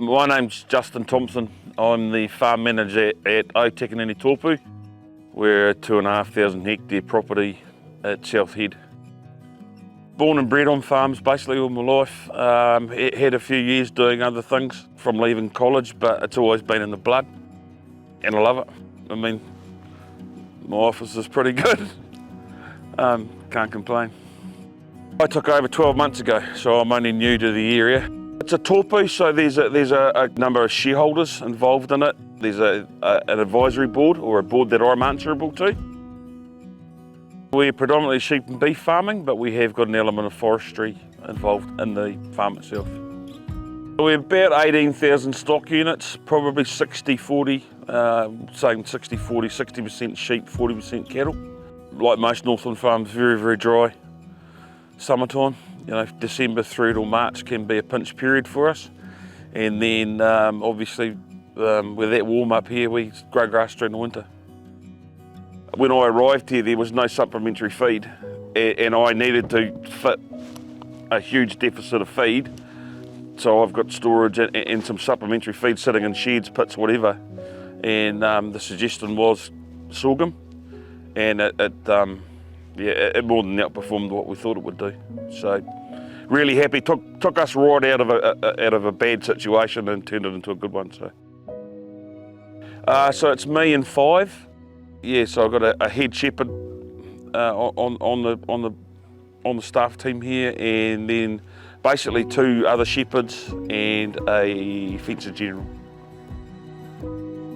My name's Justin Thompson. I'm the farm manager at Ōtakanini Tōpū. We're a 2,500 hectare property at South Head. Born and bred on farms basically all my life. Had a few years doing other things from leaving college, but it's always been in the blood and I love it. I mean, my office is pretty good. Can't complain. I took over 12 months ago, so I'm only new to the area. It's a Tōpū, so there's a number of shareholders involved in it. There's an advisory board, or a board that I'm answerable to. We're predominantly sheep and beef farming, but we have got an element of forestry involved in the farm itself. We're about 18,000 stock units, probably 60-40, saying 60-40, 60% sheep, 40% cattle. Like most Northland farms, very, very dry. Summertime, you know, December through till March can be a pinch period for us. And then obviously with that warm up here, we grow grass during the winter. When I arrived here, there was no supplementary feed, and I needed to fit a huge deficit of feed. So I've got storage and some supplementary feed sitting in sheds, pits, whatever. And the suggestion was sorghum, and it more than outperformed what we thought it would do. So really happy. Took us right out of a bad situation and turned it into a good one. So it's me and 5. Yeah, so I've got a head shepherd on the staff team here, and then basically 2 other shepherds and a fencer general.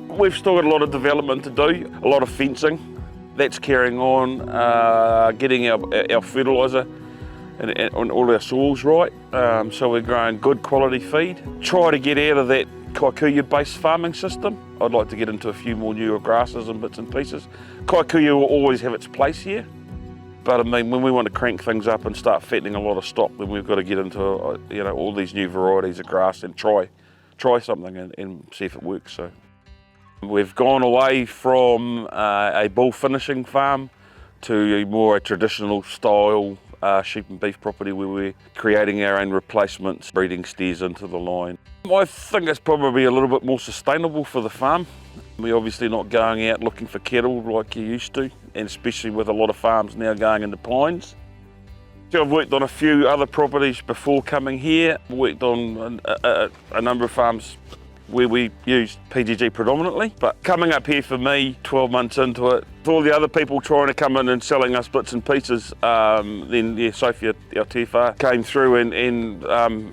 We've still got a lot of development to do, a lot of fencing. That's carrying on, getting our fertiliser and all our soils right. So we're growing good quality feed. Try to get out of that kaikuya-based farming system. I'd like to get into a few more newer grasses and bits and pieces. Kaikuya will always have its place here, but I mean, when we want to crank things up and start fattening a lot of stock, then we've got to get into all these new varieties of grass and try something and see if it works. So we've gone away from a bull finishing farm to more a traditional style sheep and beef property where we're creating our own replacements, breeding steers into the line. I think it's probably a little bit more sustainable for the farm. We're obviously not going out looking for cattle like you used to, and especially with a lot of farms now going into pines. I've worked on a few other properties before coming here. Worked on a number of farms where we used PGG predominantly, but coming up here for me, 12 months into it, for all the other people trying to come in and selling us bits and pieces, then yeah, Sophie, our TFR, came through and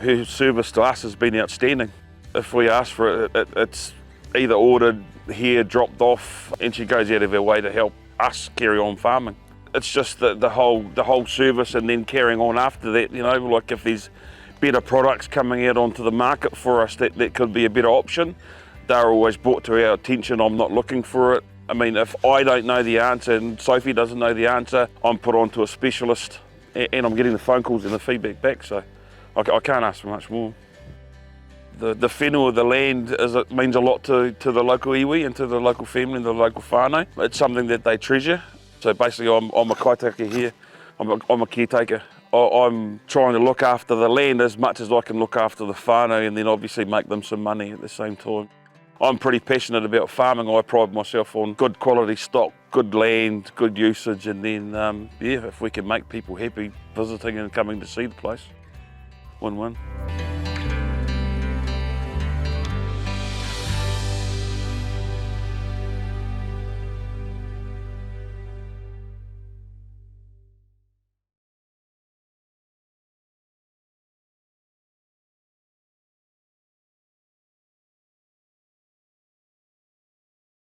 her service to us has been outstanding. If we ask for it, it's either ordered here, dropped off, and she goes out of her way to help us carry on farming. It's just the whole service, and then carrying on after that, you know, like if there's better products coming out onto the market for us that could be a better option, they're always brought to our attention. I'm not looking for it. I mean, if I don't know the answer and Sophie doesn't know the answer, I'm put onto a specialist and I'm getting the phone calls and the feedback back, so I can't ask for much more. The whenua, the land, it means a lot to the local iwi and to the local family and the local whānau. It's something that they treasure. So basically I'm a kaitiaki here, I'm a caretaker. I'm trying to look after the land as much as I can look after the whānau, and then obviously make them some money at the same time. I'm pretty passionate about farming. I pride myself on good quality stock, good land, good usage, and then yeah, if we can make people happy visiting and coming to see the place, win-win.